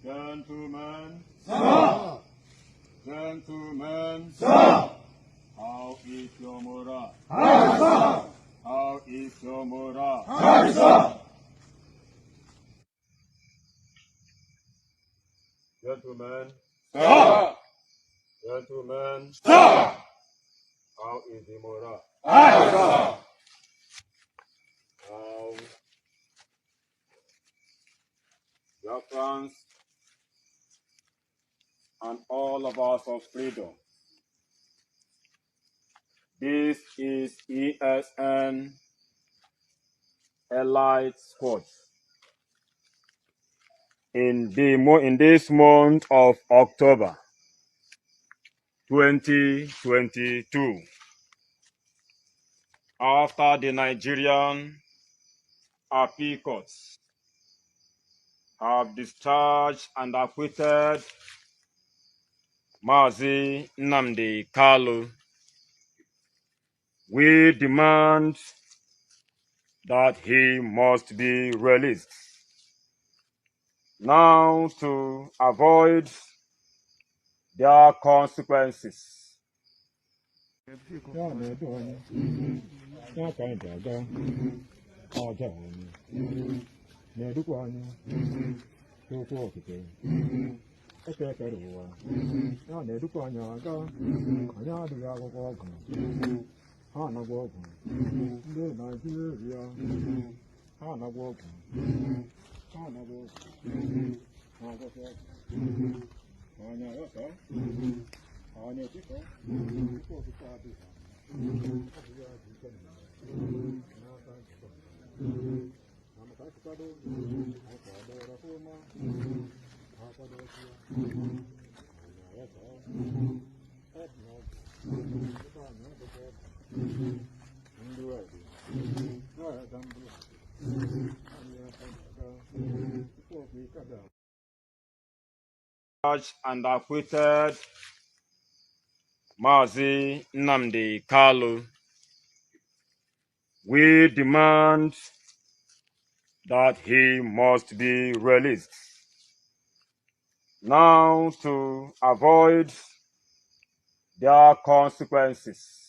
Gentlemen, Sir! gentlemen, Sir! how is your morale? Aye, sir! How is your morale? Aye, sir! Gentlemen, Sir! gentlemen, Sir! how is the morale? Aye, sir! Now, Biafrans and all of us of freedom. This is ESN Elite Squad. In this month of October 2022, after the Nigerian appeal courts have discharged and acquitted Mazi Nnamdi Kanu, we demand that he must be released. Now, to avoid their consequences, and acquitted Mazi Nnamdi Kanu, we demand that he must be released. Now, to avoid their consequences,